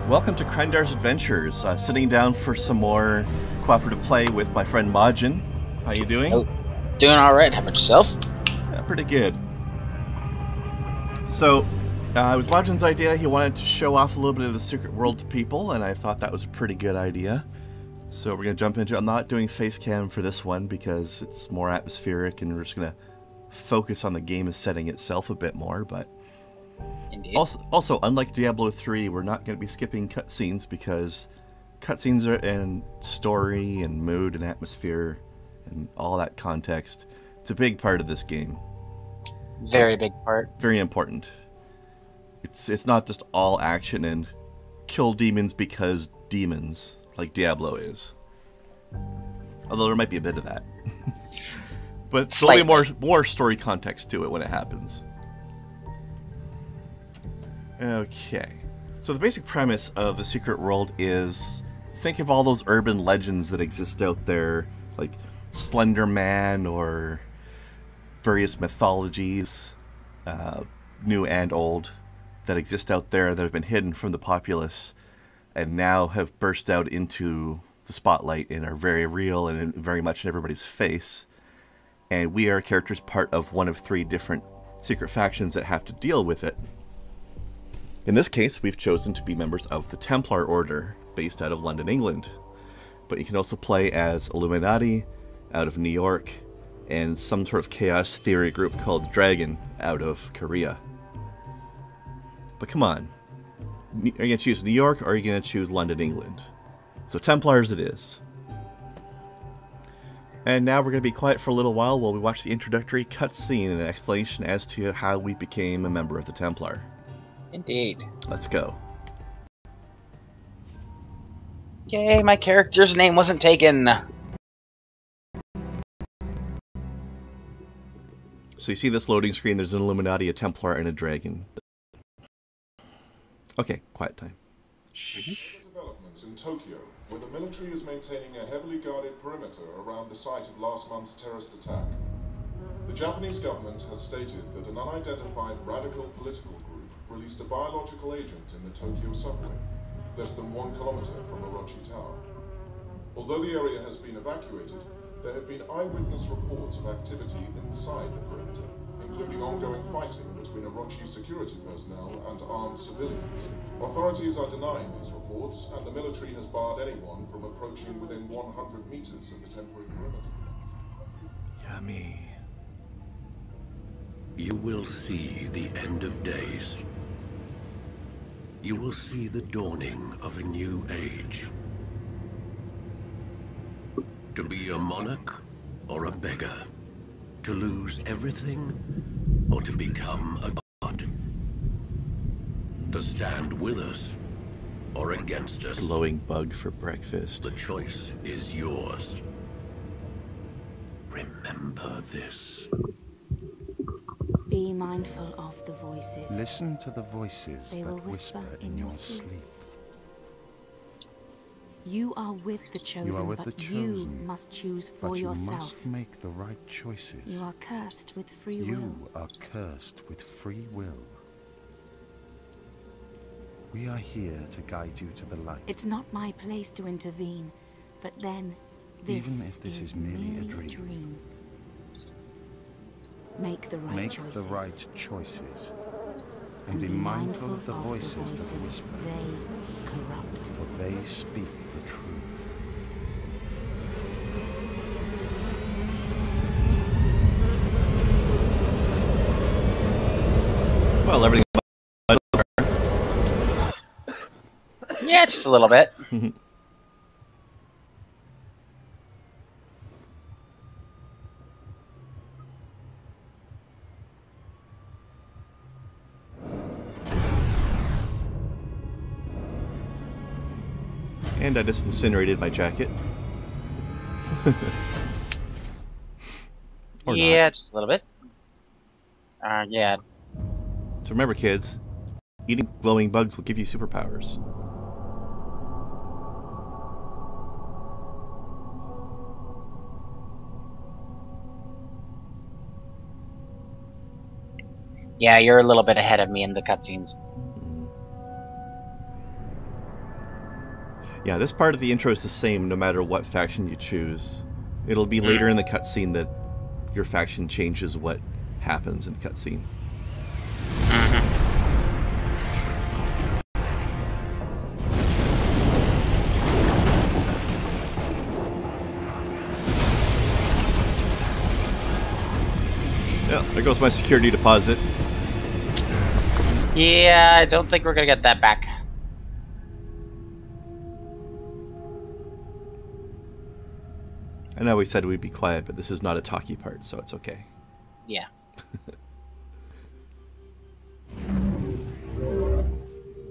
Welcome to Krendar's Adventures. Sitting down for some more cooperative play with my friend Majin. How you doing? Oh, doing all right. How about yourself? Yeah, pretty good. So, it was Majin's idea. He wanted to show off a little bit of the secret world to people, and I thought that was a pretty good idea. So we're going to jump into it. I'm not doing face cam for this one because it's more atmospheric, and we're just going to focus on the game setting itself a bit more, but... Indeed. Also, unlike Diablo 3, we're not going to be skipping cutscenes because cutscenes are in story and mood and atmosphere and all that context. It's a big part of this game. Very big part. Very important. It's not just all action and kill demons because demons, like Diablo is. Although there might be a bit of that. But there'll be more story context to it when it happens. Okay, so the basic premise of the secret world is, think of all those urban legends that exist out there, like Slender Man or various mythologies, new and old, that exist out there that have been hidden from the populace and now have burst out into the spotlight and are very real and very much in everybody's face. And we are characters part of one of 3 different secret factions that have to deal with it. In this case, we've chosen to be members of the Templar Order, based out of London, England. But you can also play as Illuminati, out of New York, and some sort of chaos theory group called Dragon, out of Korea. But come on, are you going to choose New York, or are you going to choose London, England? So Templars it is. And now we're going to be quiet for a little while we watch the introductory cutscene and an explanation as to how we became a member of the Templar. Indeed. Let's go. Yay, my character's name wasn't taken. So you see this loading screen, there's an Illuminati, a Templar, and a Dragon. Okay, quiet time. Shh. Developments in Tokyo, where the military is maintaining a heavily guarded perimeter around the site of last month's terrorist attack. The Japanese government has stated that an unidentified radical political group released a biological agent in the Tokyo subway, less than 1 kilometer from Orochi Tower. Although the area has been evacuated, there have been eyewitness reports of activity inside the perimeter, including ongoing fighting between Orochi security personnel and armed civilians. Authorities are denying these reports, and the military has barred anyone from approaching within 100 meters of the temporary perimeter. Yummy. You will see the end of days. You will see the dawning of a new age. To be a monarch or a beggar. To lose everything or to become a god. To stand with us or against us. Glowing bug for breakfast. The choice is yours. Remember this. Be mindful of the voices. Listen to the voices They will that whisper in your sleep. You are with the chosen, but you must choose for yourself. You must make the right choices. You are cursed with free will. You are cursed with free will. We are here to guide you to the light. It's not my place to intervene, but then Even if this is merely a dream. Make the right choices. Make the right choices. And be mindful of the voices that whisper. They corrupt. For they speak the truth. Well, everything... Yeah, just a little bit. And I just incinerated my jacket. Or yeah, not. just a little bit. Yeah. So remember, kids, eating glowing bugs will give you superpowers. Yeah, you're a little bit ahead of me in the cutscenes. Yeah, this part of the intro is the same no matter what faction you choose. It'll be later in the cutscene that your faction changes what happens in the cutscene. Yeah, there goes my security deposit. Yeah, I don't think we're gonna get that back. I know we said we'd be quiet, but this is not a talky part, so it's okay. Yeah.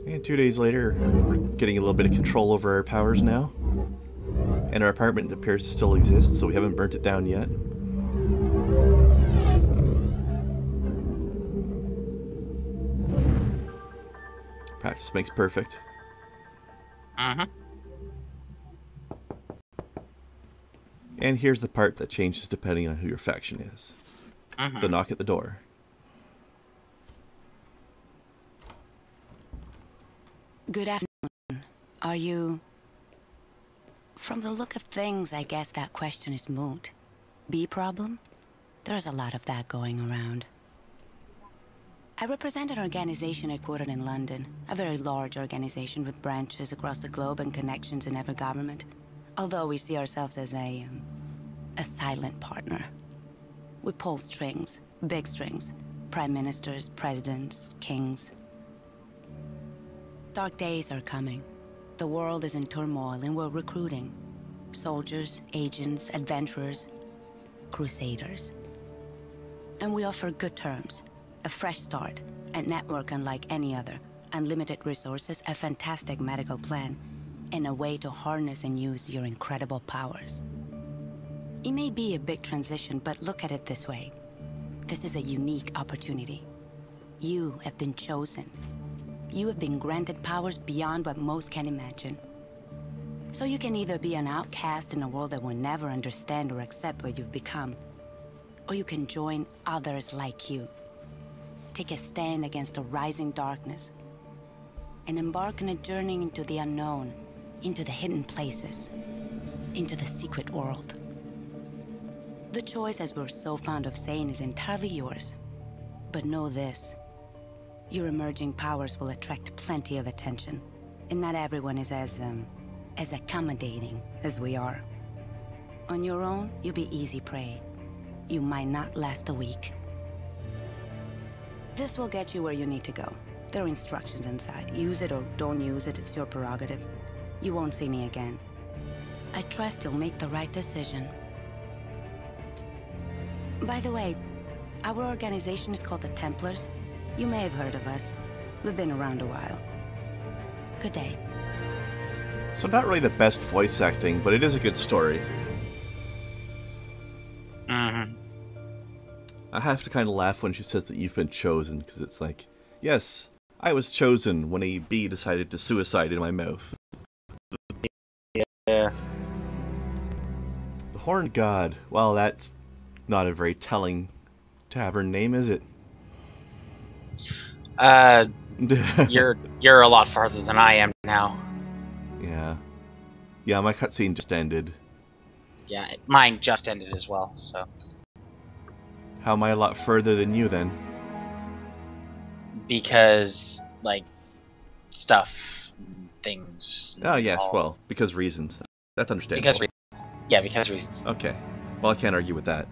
And 2 days later, we're getting a little bit of control over our powers now. And our apartment appears to still exist, so we haven't burnt it down yet. Practice makes perfect. And here's the part that changes depending on who your faction is. The knock at the door. Good afternoon. Are you... From the look of things, I guess that question is moot. Bee problem? There's a lot of that going around. I represent an organization headquartered in London. A very large organization with branches across the globe and connections in every government. Although we see ourselves as a silent partner. We pull strings, big strings. Prime ministers, presidents, kings. Dark days are coming. The world is in turmoil and we're recruiting. Soldiers, agents, adventurers, crusaders. And we offer good terms, a fresh start, a network unlike any other, unlimited resources, a fantastic medical plan, and a way to harness and use your incredible powers. It may be a big transition, but look at it this way. This is a unique opportunity. You have been chosen. You have been granted powers beyond what most can imagine. So you can either be an outcast in a world that will never understand or accept what you've become, or you can join others like you. Take a stand against the rising darkness, and embark on a journey into the unknown, into the hidden places, into the secret world. The choice, as we're so fond of saying, is entirely yours. But know this. Your emerging powers will attract plenty of attention, and not everyone is as accommodating as we are. On your own, you'll be easy prey. You might not last a week. This will get you where you need to go. There are instructions inside. Use it or don't use it, it's your prerogative. You won't see me again. I trust you'll make the right decision. By the way, our organization is called the Templars. You may have heard of us. We've been around a while. Good day. So not really the best voice acting, but it is a good story. I have to kind of laugh when she says that you've been chosen, because it's like, yes, I was chosen when a bee decided to suicide in my mouth. Yeah. The Horned God. Well, that's not a very telling tavern name, is it? You're a lot farther than I am now. Yeah, my cutscene just ended. Yeah, mine just ended as well, so... How am I a lot further than you, then? Because, like, stuff, things... Oh, yes, well, because reasons. That's understandable. Because reasons. Yeah, because reasons. Okay. Well, I can't argue with that.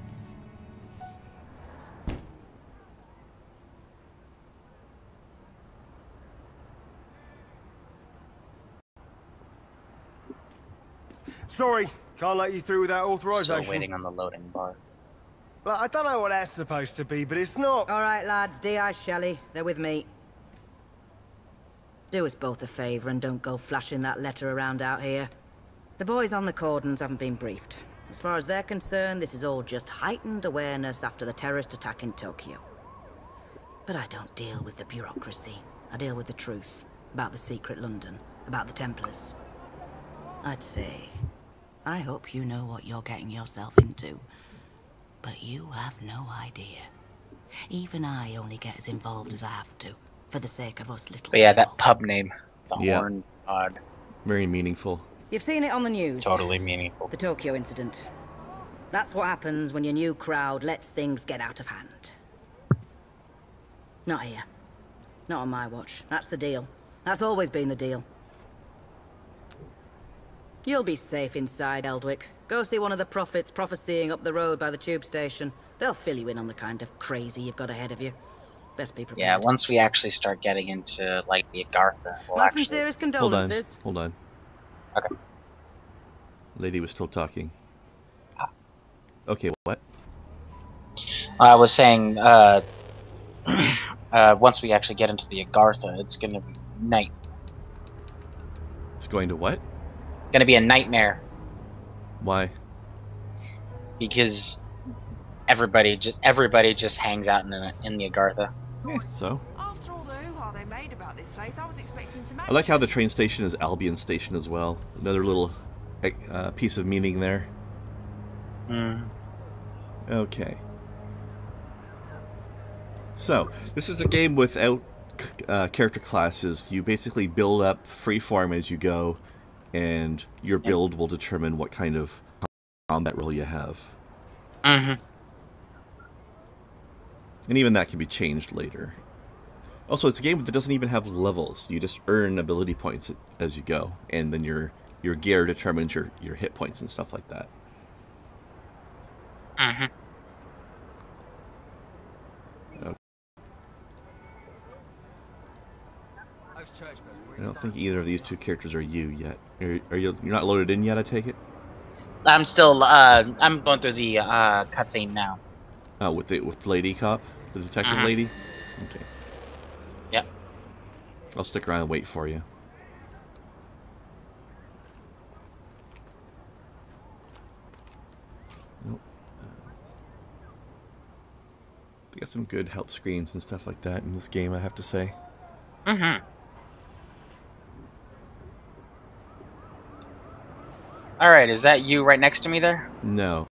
Sorry, can't let you through without authorization. Still waiting on the loading bar. Well, I don't know what that's supposed to be, but it's not. All right, lads, D.I. Shelley, they're with me. Do us both a favour and don't go flashing that letter around out here. The boys on the cordons haven't been briefed. As far as they're concerned, this is all just heightened awareness after the terrorist attack in Tokyo. But I don't deal with the bureaucracy. I deal with the truth. About the secret London. About the Templars. I'd say, I hope you know what you're getting yourself into. But you have no idea. Even I only get as involved as I have to, for the sake of us little But yeah, people. that pub name. The Horned God. Very meaningful. You've seen it on the news. Totally meaningful. The Tokyo incident. That's what happens when your new crowd lets things get out of hand. Not here. Not on my watch. That's the deal. That's always been the deal. You'll be safe inside, Eldwick. Go see one of the prophets prophesying up the road by the tube station. They'll fill you in on the kind of crazy you've got ahead of you. Best be prepared. Yeah, once we actually start getting into, like, the Agartha, we'll My actually... sincerest condolences. Hold on. Okay. Lady was still talking. Okay, what? I was saying, once we actually get into the Agartha, it's gonna be night. It's going to what? Gonna be a nightmare. Why? Because everybody just hangs out in the Agartha. So? After all the hoo-ha they made about this place, I was expecting to I like how the train station is Albion Station as well. Another little piece of meaning there. Okay. So, this is a game without character classes. You basically build up freeform as you go, and your build will determine what kind of combat role you have. And even that can be changed later. Also, it's a game that doesn't even have levels. You just earn ability points as you go, and then your gear determines your hit points and stuff like that. Mm-hmm. Okay. I don't think either of these two characters are you yet. You're not loaded in yet, I take it? I'm still, I'm going through the, cutscene now. Oh, with Lady Cop? The detective lady? Okay. Yep. I'll stick around and wait for you. Nope. They got some good help screens and stuff like that in this game, I have to say. Alright, is that you right next to me there? No.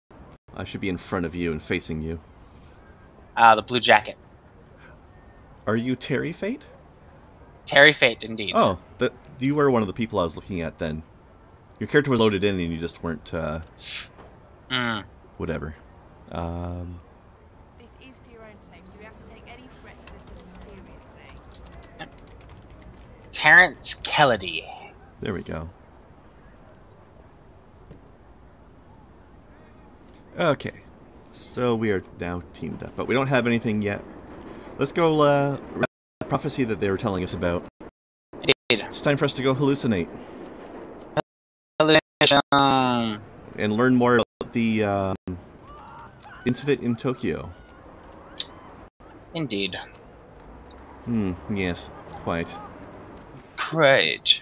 I should be in front of you and facing you. The blue jacket. Are you Terry Fate? Terry Fate, indeed. Oh, you were one of the people I was looking at then. Your character was loaded in and you just weren't, whatever. This is for your own sake, so we have to take any threat to this city seriously. Terrence Kelledy. There we go. Okay. So we are now teamed up, but we don't have anything yet. Let's go, read the prophecy that they were telling us about. Indeed. It's time for us to go hallucinate. Hallucination. And learn more about the, incident in Tokyo. Indeed. Yes, quite. Great.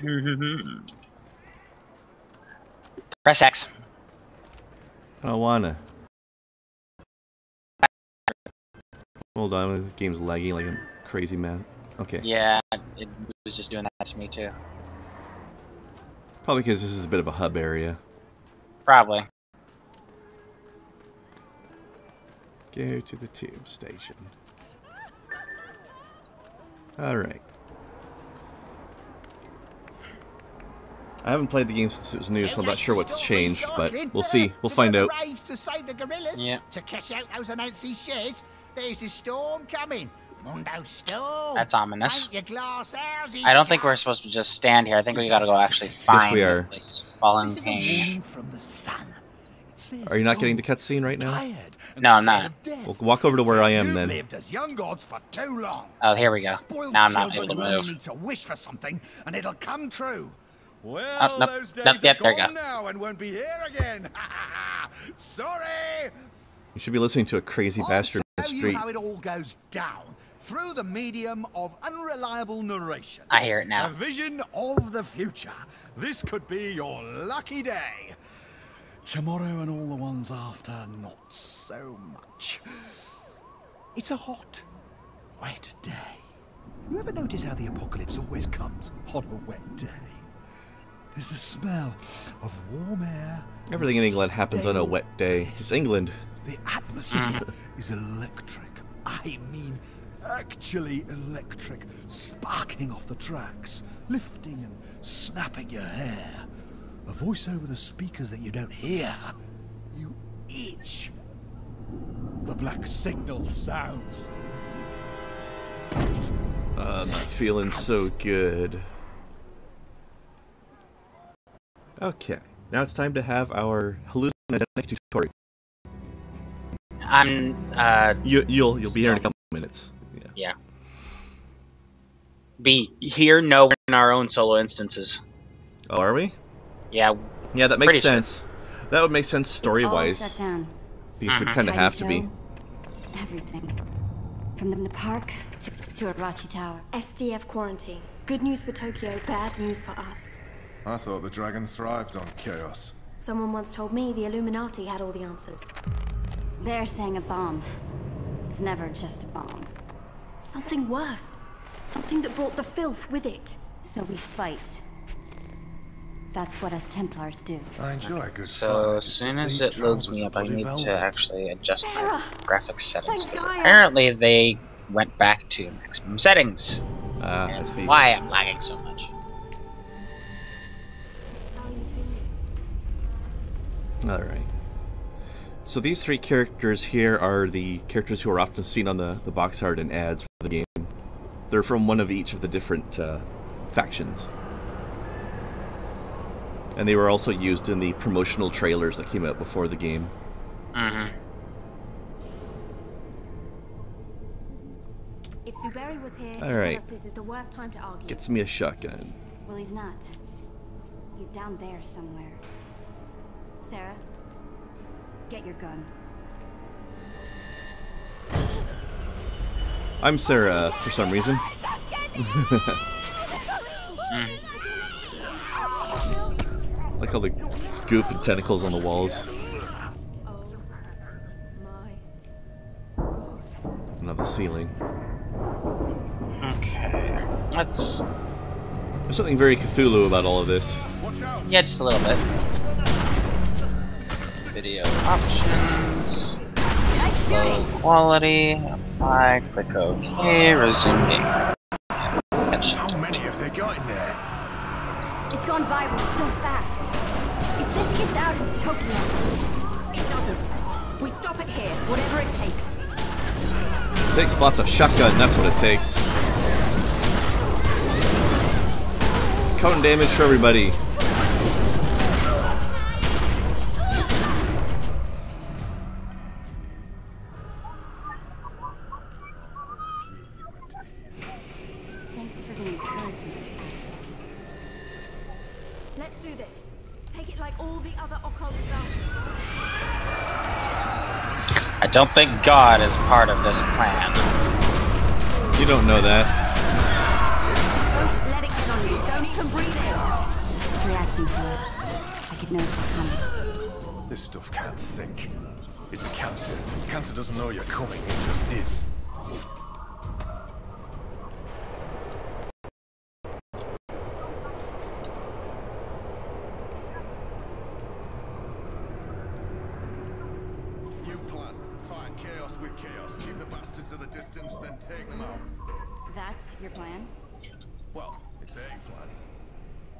Press X. I don't wanna. Hold on, the game's lagging like a crazy man. Okay. Yeah, it was just doing that to me too. Probably because this is a bit of a hub area. Probably. Go to the tube station. Alright. I haven't played the game since it was new, so I'm not sure what's changed, but we'll see. We'll find out. Yeah. To catch out those Anansi sheds, there's a storm coming. Mundo storm. That's ominous. Paint your glass houses. I don't think we're supposed to just stand here. I think we gotta go actually find we are. this fallen This is a king. warning from the sun. It says Are you not it's getting all the cutscene right now? tired and No, I'm scared not. of death. Well, walk over to where I am You've then. lived as young gods for too long. Oh, here we go. Spoiled Now I'm not able children to who only move. need to wish for something and it'll come true. Well, nope, those days nope, are yep, there you gone go. now and won't be here again. Sorry. You should be listening to a crazy bastard in the I'll tell you street. how it all goes down through the medium of unreliable narration. I hear it A now. vision of the future. This could be your lucky day. Tomorrow and all the ones after, not so much. It's a hot, wet day. You ever notice how the apocalypse always comes on a wet day? There's the smell of warm air. Everything in England happens on a wet day. It's England. The atmosphere is electric. I mean, Actually electric, sparking off the tracks, lifting and snapping your hair. A voice over the speakers that you don't hear. You itch. The black signal sounds. I'm not feeling so good. Okay, now it's time to have our hallucinogenic tutorial. You'll be here in a couple minutes. Yeah. Be here? No, we're in our own solo instances. Oh, are we? Yeah. Yeah, that makes sense. That would make sense story-wise. Shut down. Because we'd kind of have to be. Everything. From the park to Orochi Tower. SDF quarantine. Good news for Tokyo, bad news for us. I thought the dragons thrived on chaos. Someone once told me the Illuminati had all the answers. They're saying a bomb. It's never just a bomb. Something worse. Something that brought the filth with it. So we fight. That's what us Templars do. I enjoy a good So as soon as it loads me up, I need to actually adjust my graphics settings. Because apparently they went back to maximum settings. That's why I'm lagging so much. Alright. So these three characters here are the characters who are often seen on the box art and ads for the game. They're from one of each of the different factions. And they were also used in the promotional trailers that came out before the game. If Suberi was here, Alright. this is the worst time to argue. Gets me a shotgun. Well, he's not. He's down there somewhere. Sarah, get your gun. I'm Sarah for some reason. Like all the goop and tentacles on the walls. And on the ceiling. Okay, let's... There's something very Cthulhu about all of this. Yeah, just a little bit. Video options. Low quality. Apply. Click OK. Resume game. How many have they got in there? It's gone viral so fast. If this gets out into Tokyo... It doesn't. We stop it here, whatever it takes. It takes lots of shotgun, that's what it takes. Cone damage for everybody. Thanks for the encouragement. Let's do this. Take it like all the other occult disasters. I don't think God is part of this plan. You don't know that. Let it get on you. Don't even breathe in. It's reacting to us. Like it knows we're coming. This stuff can't think. It's cancer. Cancer doesn't know you're coming, it just is. New plan. Fight chaos with chaos. Keep the bastards at a distance, then take them out. That's your plan? Well, it's a plan.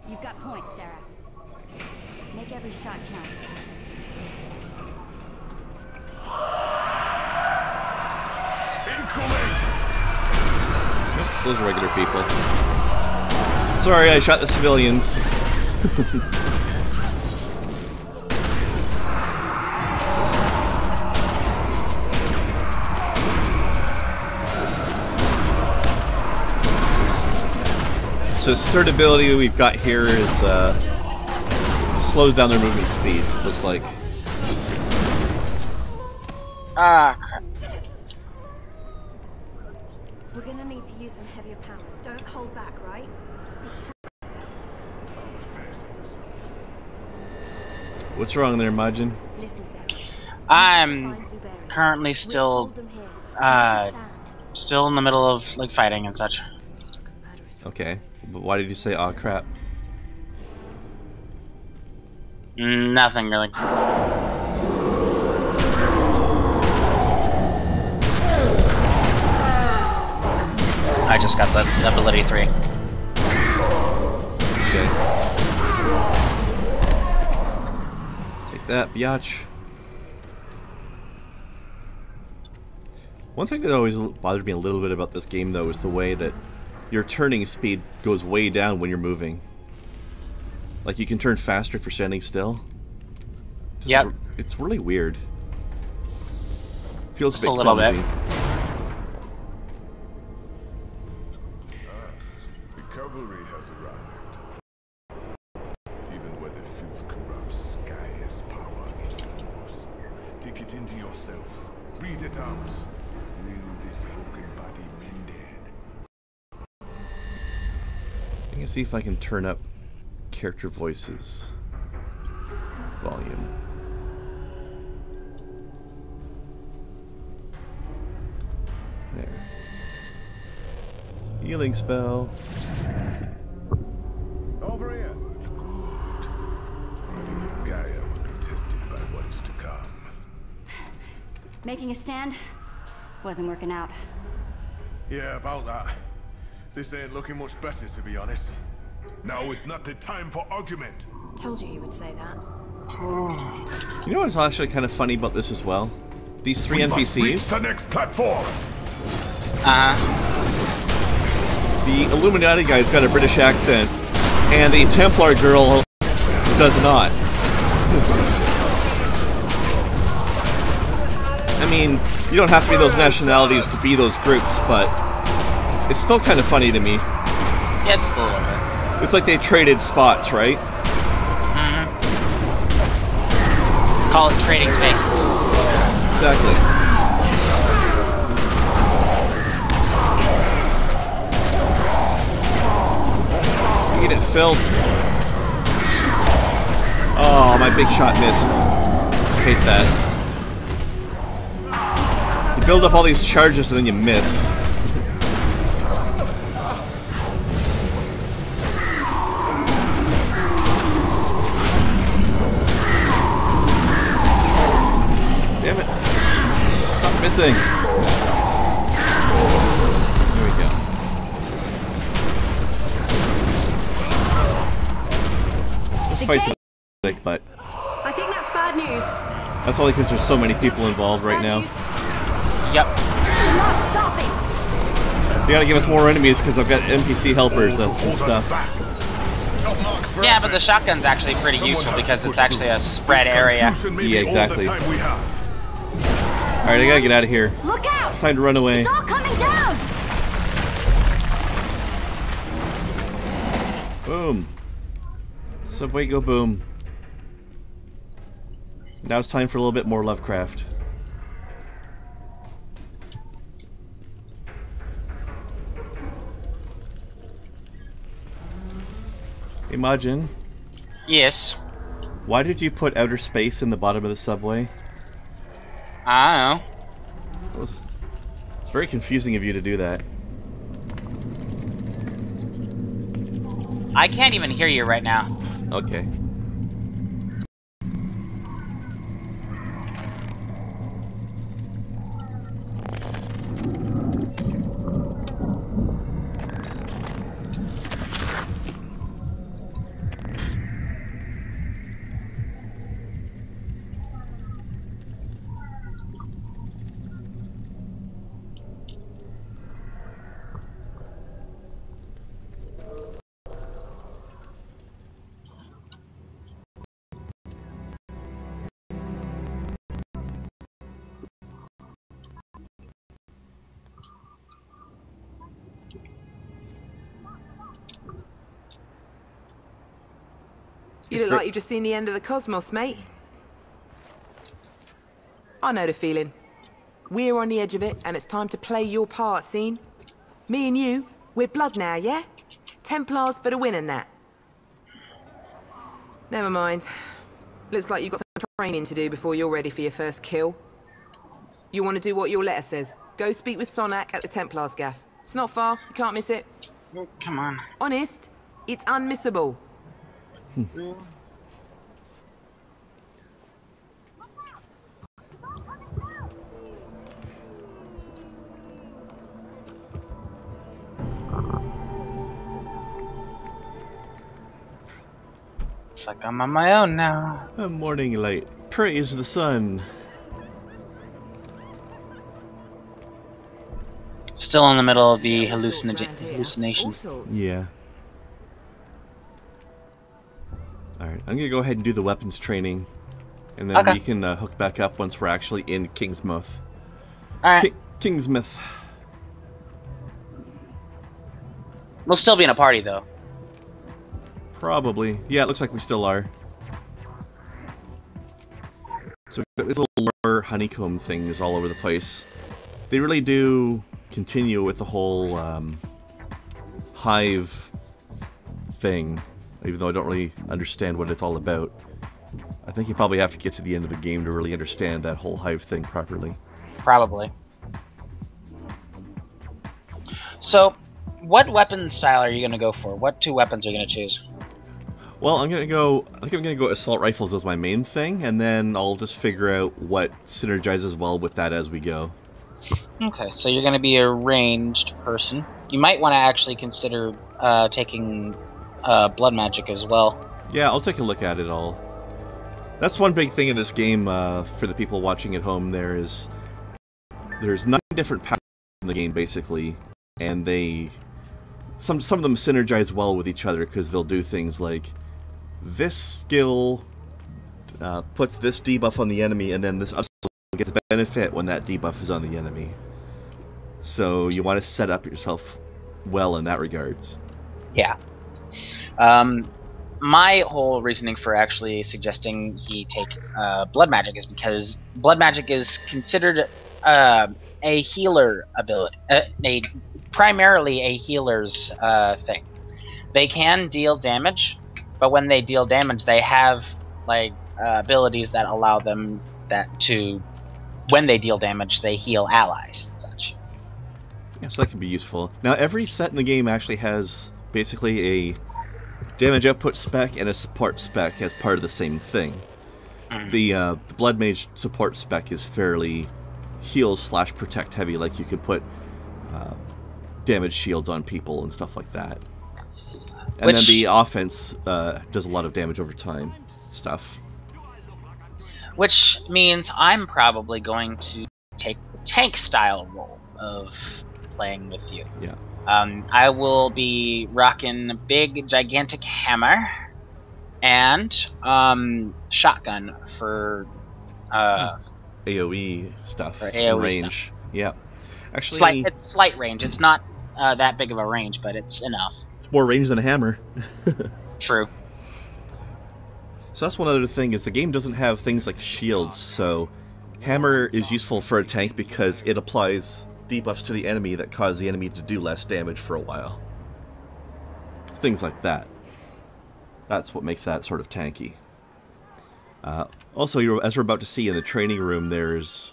You've got points, Sarah. Make every shot count. Incoming! Nope, those are regular people. Sorry, I shot the civilians. So his third ability we've got here is slows down their movement speed, looks like. Ah, crap. We're gonna need to use some heavier powers. Don't hold back, right? What's wrong there, Majin? Listen, Sarah. I'm currently still, still in the middle of, like, fighting and such. Okay, but why did you say aw crap? Nothing really. I just got the ability 3. Okay. Take that, biatch. One thing that always bothered me a little bit about this game, though, is the way that your turning speed goes way down when you're moving. Like, you can turn faster for standing still. Yep. It's really weird. Feels Just a bit little clumsy. bit. The cavalry has arrived. Even where the filth corrupts, Gaia's power endures. Take it into yourself. Read it out. Will this broken body mended? I'm gonna see if I can turn up character voices volume. There. Healing spell. Over here. Good. Even Gaia will be tested by what is to come. Making a stand wasn't working out. Yeah, about that. This ain't looking much better, to be honest. Now is not the time for argument. Told you would say that. You know what's actually kind of funny about this as well? These 3 We must reach NPCs. the next platform. The Illuminati guy's got a British accent, and the Templar girl does not. I mean, you don't have to be those nationalities to be those groups, but it's still kind of funny to me. Yeah, it's a little bit. It's like they traded spots, right? Call it trading spaces. Exactly. Get it, Phil. Oh, my big shot missed. I hate that. You build up all these charges and then you miss. Damn it. Stop missing. Here we go. This fight's but I think that's bad news. that's only because there's so many people involved right now. Yep. Not stopping. They gotta give us more enemies because I've got NPC helpers and stuff. Yeah, but the shotgun's actually pretty useful because it's actually a spread area. Yeah, exactly. Alright, I gotta get out of here. Look out! Time to run away. It's all coming down! Boom. Subway go boom. Now it's time for a little bit more Lovecraft. Imagine. Yes. Why did you put outer space in the bottom of the subway? I don't know. It's very confusing of you to do that. I can't even hear you right now. Okay. You look like you've just seen the end of the cosmos, mate. I know the feeling. We're on the edge of it, and it's time to play your part, scene. Me and you, we're blood now, yeah? Templars for the win and that. Never mind. Looks like you've got some training to do before you're ready for your first kill. You want to do what your letter says. Go speak with Sonak at the Templars gaff. It's not far, you can't miss it. Come on. Honest, it's unmissable. Looks like I'm on my own now. A morning light. Praise the sun. Still in the middle of the hallucinations. Yeah. Alright, I'm gonna go ahead and do the weapons training. And then we can hook back up once we're actually in Kingsmouth. Alright. Kingsmouth. We'll still be in a party, though. Probably. Yeah, it looks like we still are. So we've got these little lure honeycomb things all over the place. They really do continue with the whole hive thing, even though I don't really understand what it's all about. I think you probably have to get to the end of the game to really understand that whole hive thing properly. Probably. So, what weapon style are you going to go for? What 2 weapons are you going to choose? Well, I think I'm going to go assault rifles as my main thing, and then I'll just figure out what synergizes well with that as we go. Okay, so you're going to be a ranged person. You might want to actually consider taking blood magic as well. Yeah, I'll take a look at it all. That's one big thing in this game for the people watching at home. There's 9 different powers in the game, basically, and some of them synergize well with each other because they'll do things like this skill puts this debuff on the enemy, and then this other skill gets a benefit when that debuff is on the enemy. So you want to set up yourself well in that regards. Yeah. My whole reasoning for actually suggesting he take blood magic is because blood magic is considered a healer ability, primarily a healer's thing. They can deal damage, but when they deal damage, they have like abilities that allow them when they deal damage, they heal allies and such. Yeah, so that can be useful. Now, every set in the game actually has basically a damage output spec and a support spec as part of the same thing. The Blood Mage support spec is fairly heal/protect heavy, like you can put damage shields on people and stuff like that. And then the offense does a lot of damage over time stuff. Which means I'm probably going to take the tank style role of playing with you. Yeah. I will be rocking big, gigantic hammer and shotgun for AoE stuff. For AoE range. Stuff. Yeah. Actually, it's slight range. It's not that big of a range, but it's enough. It's more range than a hammer. True. So that's one other thing, is the game doesn't have things like shields, so hammer is useful for a tank because it applies debuffs to the enemy that cause the enemy to do less damage for a while. Things like that. That's what makes that sort of tanky. Also, as we're about to see in the training room, there's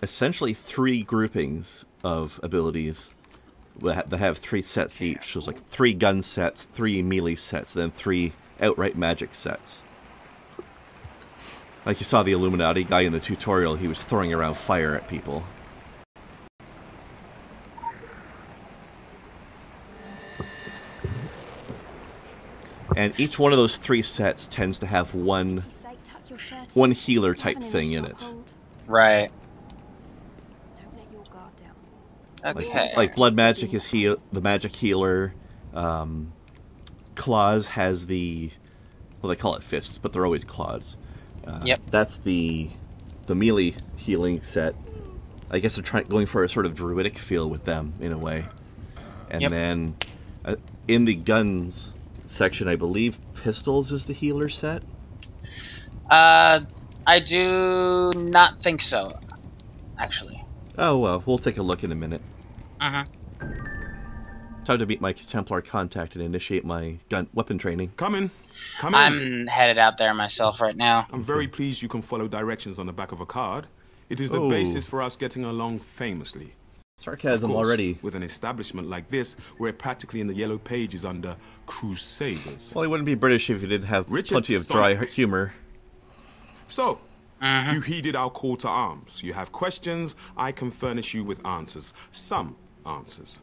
essentially 3 groupings of abilities that have 3 sets each. So it's like 3 gun sets, 3 melee sets, then 3 outright magic sets. Like you saw the Illuminati guy in the tutorial, he was throwing around fire at people. And each one of those 3 sets tends to have one healer type thing in it. Right. Okay. Like blood magic is the magic healer. Claws has the, well, they call it fists, but they're always claws. Yep. That's the melee healing set. I guess they're going for a sort of druidic feel with them in a way. And then in the guns section, I believe pistols is the healer set. I do not think so, actually. Oh well, we'll take a look in a minute. Time to meet my Templar contact and initiate my weapon training. Come in. I'm headed out there myself right now. I'm very pleased you can follow directions on the back of a card. It is the basis for us getting along famously. Sarcasm already. With an establishment like this, we're practically in the yellow pages under Crusaders. Well, he wouldn't be British if he didn't have plenty of dry humor. So, you heeded our call to arms. You have questions, I can furnish you with answers. Some answers.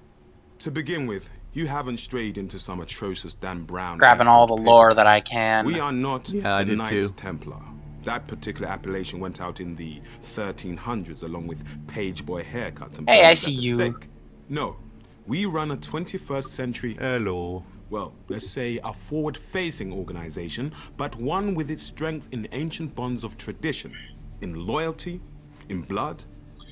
To begin with, You haven't strayed into some atrocious Dan Brown. Grabbing all the lore that I can. We are not the Knights too. Templar. That particular appellation went out in the 1300s along with page boy haircuts and Hey, I burns see at the you. stake. No, we run a 21st century... Hello. Well, let's say a forward-facing organization, but one with its strength in ancient bonds of tradition, in loyalty, in blood,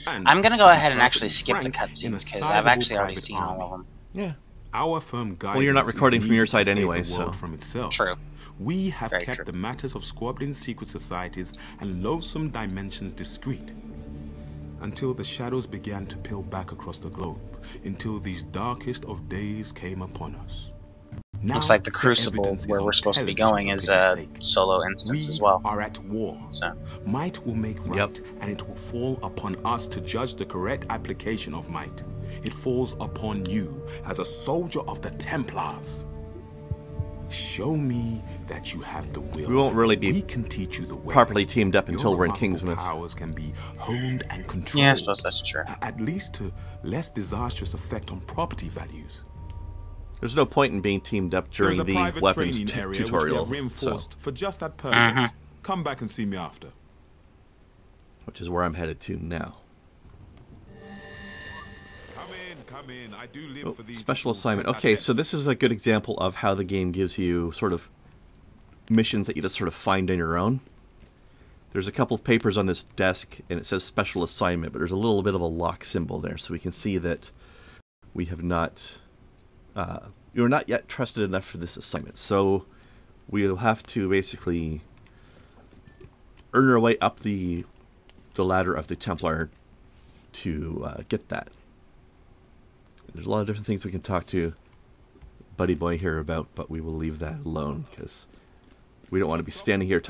and... I'm gonna go ahead and actually perfectly skip the frank, in a cutscenes, because I've actually sizable already private seen all army. of them. Yeah. Our firm guidance Well, you're not recording is from your needed to side save anyway, the world so... from itself. True. We have Very kept true. the matters of squabbling secret societies and loathsome dimensions discreet. Until the shadows began to peel back across the globe. Until these darkest of days came upon us. Now, Looks like the Crucible, where we're supposed to be going, is a solo instance as well. We are at war. So. Might will make right, and it will fall upon us to judge the correct application of might. It falls upon you as a soldier of the Templars. Show me that you have the will. We won't really be we can teach you the way. properly teamed up until Your we're in remarkable Kingsmouth. powers can be honed and controlled. Yeah, I suppose that's true. At least to less disastrous effect on property values. There's no point in being teamed up during There's a the private weapons training area tutorial. which we have reinforced So, for just that purpose. Come back and see me after. which is where I'm headed to now. Come in. I do live for these Special little assignment. Okay, tete-a-tetes. so this is a good example of how the game gives you sort of missions that you just sort of find on your own. There's a couple of papers on this desk, and it says special assignment, but there's a little bit of a lock symbol there, so we can see that we have not... you're not yet trusted enough for this assignment, so we'll have to basically earn our way up the ladder of the Templar to get that. There's a lot of different things we can talk to Buddy Boy here about, but we will leave that alone, because we don't want to be standing here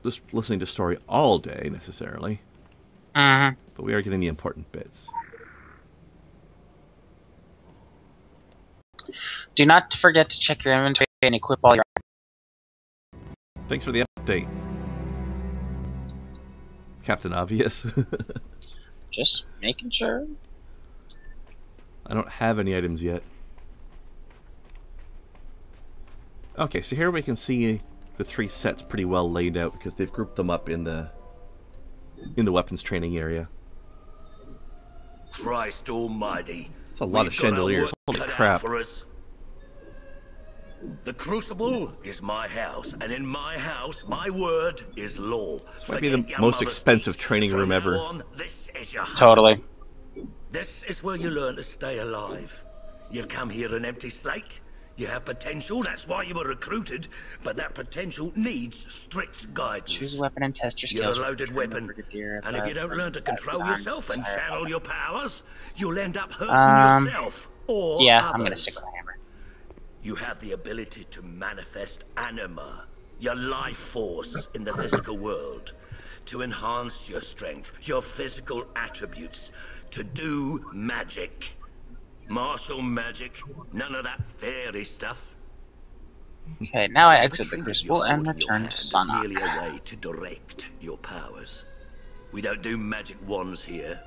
just listening to story all day, necessarily. But we are getting the important bits. Do not forget to check your inventory and equip all your... Thanks for the update, Captain Obvious. Just making sure. I don't have any items yet. Okay, so here we can see the three sets pretty well laid out because they've grouped them up in the weapons training area. Christ almighty. It's a lot of chandeliers. Holy crap. The Crucible is my house, and in my house, my word is law. This might be the most expensive training room ever. This is your home. Totally. This is where you learn to stay alive. You've come here an empty slate. You have potential, that's why you were recruited, but that potential needs strict guidance. Choose a weapon and test your You're skills. a loaded weapon, and if you don't learn to control yourself and channel your powers, you'll end up hurting yourself or yeah, others. I'm gonna stick with the hammer. You have the ability to manifest anima, your life force in the physical world, to enhance your strength, your physical attributes, to do magic. Martial magic, none of that fairy stuff. Okay, now I exit the Crucible and return to It's Sunak. merely a way to direct your powers. We don't do magic wands here.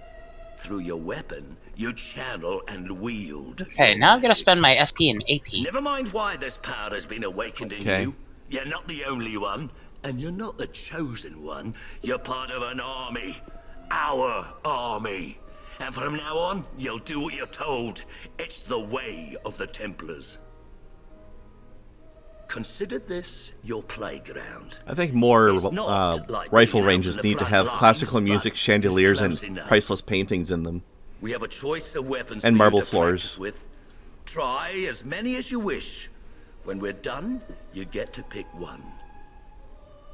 Through your weapon, you channel and wield. Okay, now I'm gonna spend my SP and AP. Never mind why this power has been awakened in you. You're not the only one, and you're not the chosen one. You're part of an army. Our army. And from now on, you'll do what you're told. It's the way of the Templars. Consider this your playground. I think more like rifle being out ranges in the need to front have lines, classical music, but chandeliers, it's and close enough. priceless paintings in them. We have a choice of weapons And for you marble to floors. practice with. Try as many as you wish. When we're done, you get to pick one.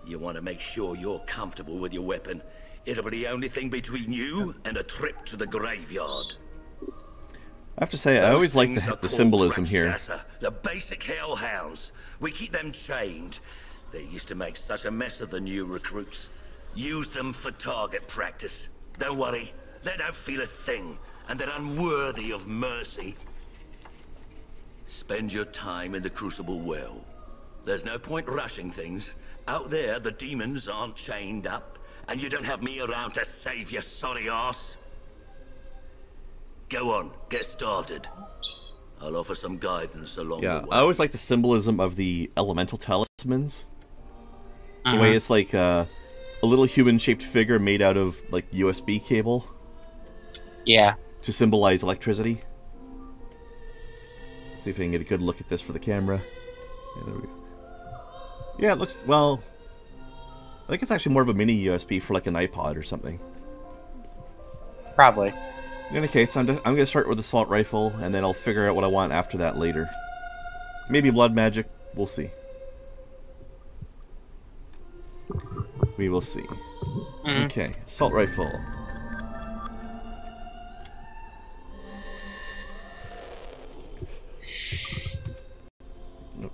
You want to make sure you're comfortable with your weapon. It'll be the only thing between you and a trip to the graveyard. I have to say, I always like the symbolism here. Krendar, the basic hellhounds. We keep them chained. They used to make such a mess of the new recruits. Use them for target practice. Don't worry, they don't feel a thing, and they're unworthy of mercy. Spend your time in the Crucible well. There's no point rushing things. Out there, the demons aren't chained up, and you don't have me around to save your sorry ass. Go on, get started. I'll offer some guidance along Yeah, the way. I always like the symbolism of the elemental talismans. The way it's like a little human-shaped figure made out of like USB cable. Yeah. To symbolize electricity. See if I can get a good look at this for the camera. Yeah, there we go. Yeah, it looks, well, I think it's actually more of a mini USB for like an iPod or something. Probably. In any case, I'm going to start with assault rifle, and then I'll figure out what I want after that later. Maybe blood magic, we'll see. We will see. Okay, assault rifle. Nope.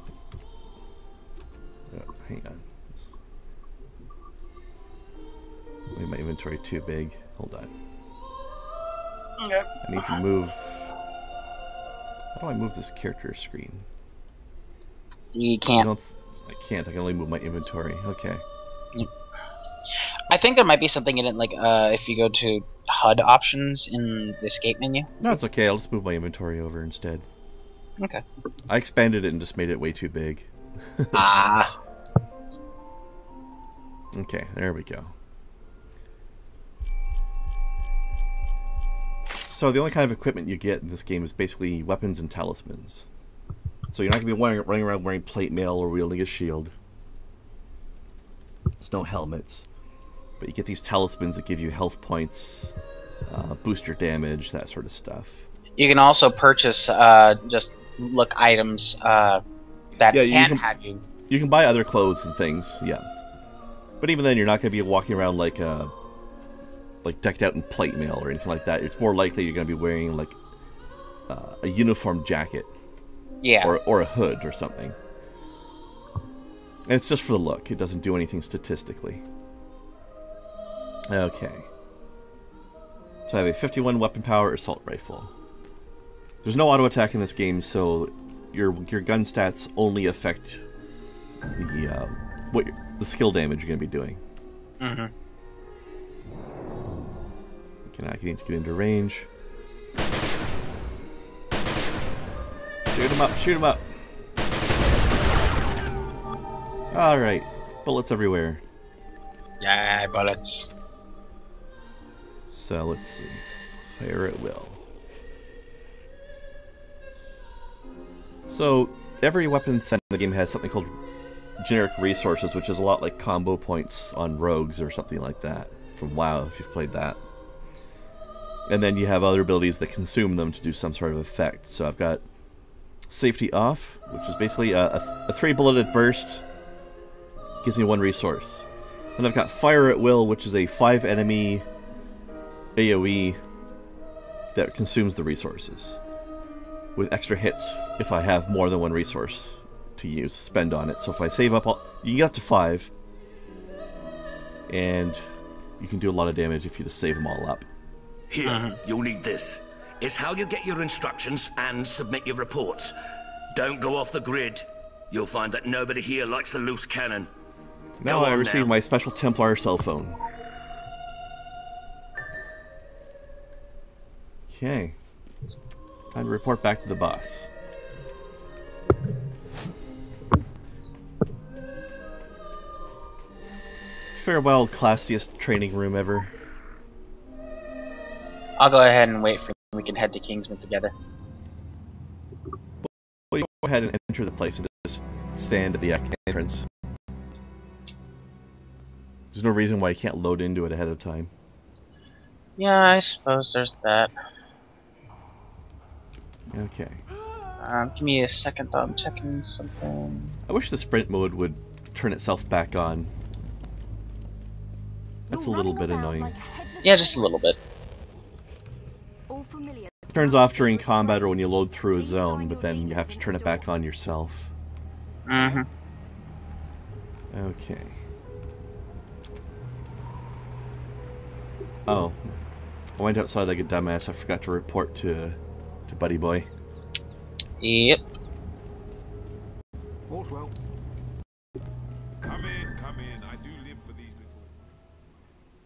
Oh, hang on. Made my inventory too big. Hold on. Okay. I need to move. How do I move this character screen? You can't. I can't. I can only move my inventory. Okay. I think there might be something in it, like if you go to HUD options in the escape menu. No, it's okay. I'll just move my inventory over instead. Okay. I expanded it and just made it way too big. Ah. Okay, there we go. So the only kind of equipment you get in this game is basically weapons and talismans. So you're not going to be running around wearing plate mail or wielding a shield. There's no helmets. But you get these talismans that give you health points, boost your damage, that sort of stuff. You can also purchase just look items that can have you. You can buy other clothes and things, yeah. But even then, you're not going to be walking around like decked out in plate mail or anything like that. It's more likely you're going to be wearing like a uniform jacket, yeah, or a hood or something. And it's just for the look. It doesn't do anything statistically. Okay. So I have a 51 weapon power assault rifle. There's no auto attack in this game, so your gun stats only affect the skill damage you're going to be doing. Mm-hmm. Okay, now I need to get into range. Shoot him up! Shoot him up! All right, bullets everywhere. Yeah, bullets. So let's see. Fire at will. So every weapon set in the game has something called generic resources, which is a lot like combo points on rogues or something like that from WoW, if you've played that. And then you have other abilities that consume them to do some sort of effect. So I've got safety off, which is basically a 3-bulleted burst. Gives me 1 resource. Then I've got fire at will, which is a 5-enemy AoE that consumes the resources, with extra hits if I have more than 1 resource to spend on it. So if I save up you can get up to 5, and you can do a lot of damage if you just save them all up. Here, you'll need this. It's how you get your instructions and submit your reports. Don't go off the grid. You'll find that nobody here likes a loose cannon. Now I receive my special Templar cell phone. Okay. Time to report back to the boss. Farewell, classiest training room ever. I'll go ahead and wait for we can head to Kingsman together. Well, you go ahead and enter the place and just stand at the entrance. There's no reason why you can't load into it ahead of time. Yeah, I suppose there's that. Okay. Give me a second though, I'm checking something. I wish the sprint mode would turn itself back on. That's a little bit annoying. Yeah, just a little bit. It turns off during combat or when you load through a zone, but then you have to turn it back on yourself. Mm-hmm. Okay. Oh. I went outside like a dumbass. I forgot to report to Buddy Boy. Yep. All's well. Come in. I do live for these little...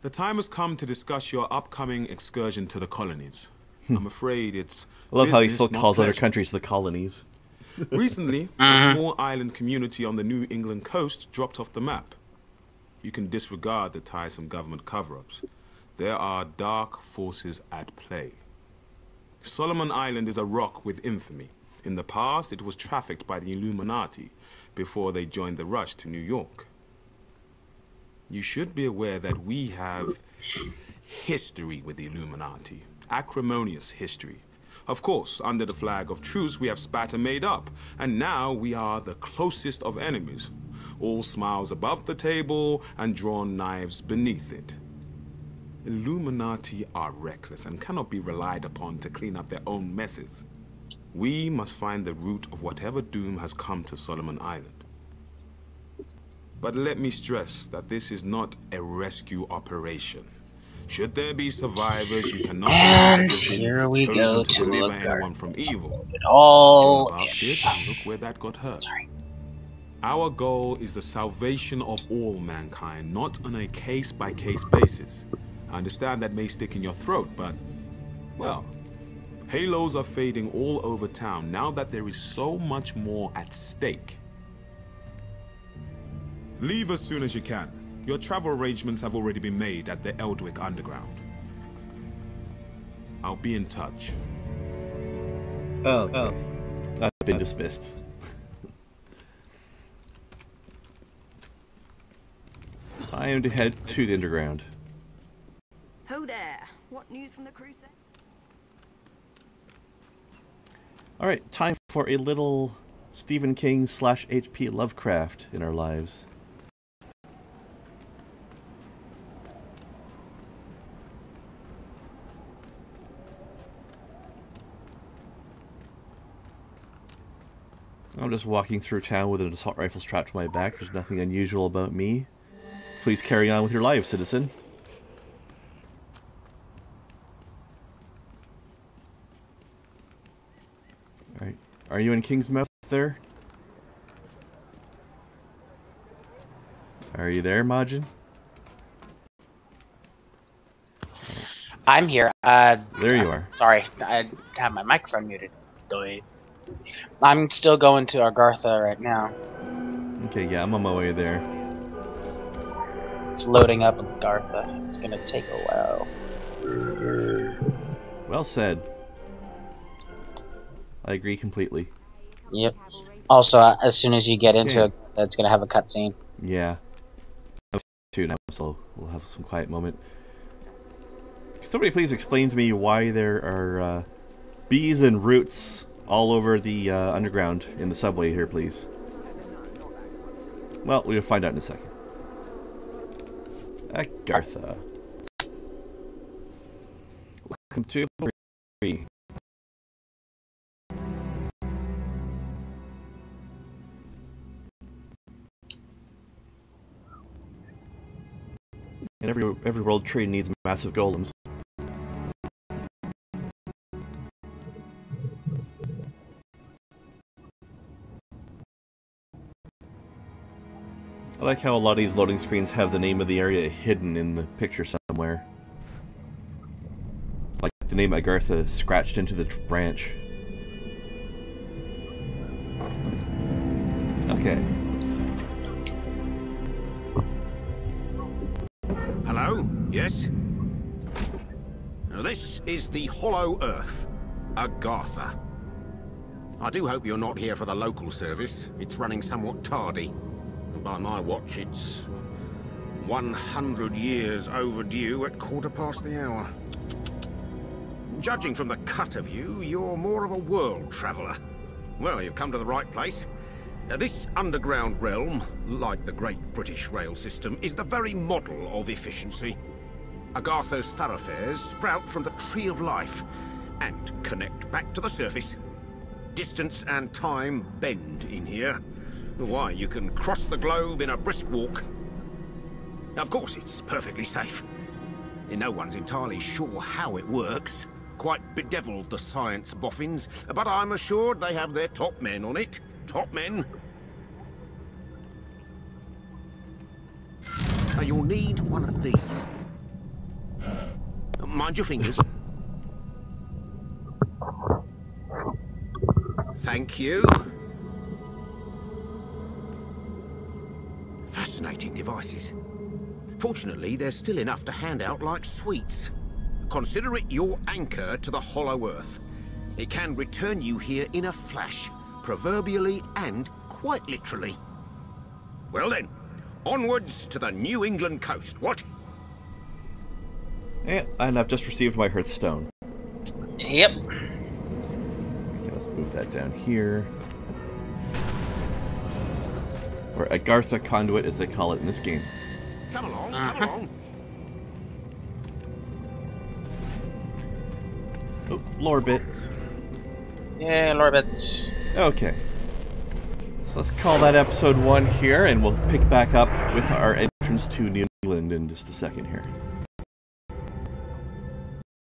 The time has come to discuss your upcoming excursion to the colonies. I'm afraid it's. I love how he business, still not calls other pleasure. countries the colonies. Recently, a small island community on the New England coast dropped off the map. You can disregard the tiresome government cover-ups. There are dark forces at play. Solomon Island is a rock with infamy. In the past, it was trafficked by the Illuminati before they joined the rush to New York. You should be aware that we have history with the Illuminati. Acrimonious history. Of course, under the flag of truce, we have spat and made up. And now we are the closest of enemies. All smiles above the table and drawn knives beneath it. Illuminati are reckless and cannot be relied upon to clean up their own messes. We must find the root of whatever doom has come to Solomon Island. But let me stress that this is not a rescue operation. Should there be survivors, you cannot And have here been we chosen go to to deliver look anyone from evil. It all. Drove out it, and look where that got her. Our goal is the salvation of all mankind, not on a case-by-case basis. I understand that may stick in your throat, but, well, halos are fading all over town now that there is so much more at stake. Leave as soon as you can. Your travel arrangements have already been made at the Eldwick Underground. I'll be in touch. Oh, I've been dismissed. Time to head to the underground. Ho there. What news from the crusade? Alright, time for a little Stephen King / H.P. Lovecraft in our lives. I'm just walking through town with an assault rifle strapped to my back. There's nothing unusual about me. Please carry on with your life, citizen. Alright. Are you in Kingsmouth there? Are you there, Majin? I'm here. There you are. Sorry, I have my microphone muted. I'm still going to Agartha right now. Okay, yeah, I'm on my way there. It's loading up Agartha. It's gonna take a while. Well said. I agree completely. Yep. Also, as soon as you get into it, it's gonna have a cutscene. Yeah. Too now, so we'll have some quiet moment. Can somebody please explain to me why there are bees and roots all over the underground in the subway here, please? Well, we'll find out in a second. Agartha. Welcome to the 3. And every world tree needs massive golems. I like how a lot of these loading screens have the name of the area hidden in the picture somewhere. Like the name Agartha scratched into the branch. Okay, let's see. Hello? Yes? Now this is the Hollow Earth, Agartha. I do hope you're not here for the local service. It's running somewhat tardy. By my watch, it's 100 years overdue at 15:15 the hour. Judging from the cut of you, you're more of a world traveller. Well, you've come to the right place. This underground realm, like the great British rail system, is the very model of efficiency. Agartha's thoroughfares sprout from the Tree of Life and connect back to the surface. Distance and time bend in here. Why, you can cross the globe in a brisk walk. Of course, it's perfectly safe. No one's entirely sure how it works. Quite bedeviled, the science boffins, but I'm assured they have their top men on it. Top men. Now, you'll need one of these. Mind your fingers. Thank you. Fascinating devices. Fortunately, there's still enough to hand out like sweets. Consider it your anchor to the hollow earth. It can return you here in a flash, proverbially and quite literally. Well then, onwards to the New England coast, what? Yeah, and I've just received my Hearthstone. Yep. Okay, let's move that down here. Or Agartha Conduit, as they call it in this game. Come along, come along. Oh, lore bits. Yeah, lore bits. Okay. So let's call that episode 1 here, and we'll pick back up with our entrance to New England in just a second here.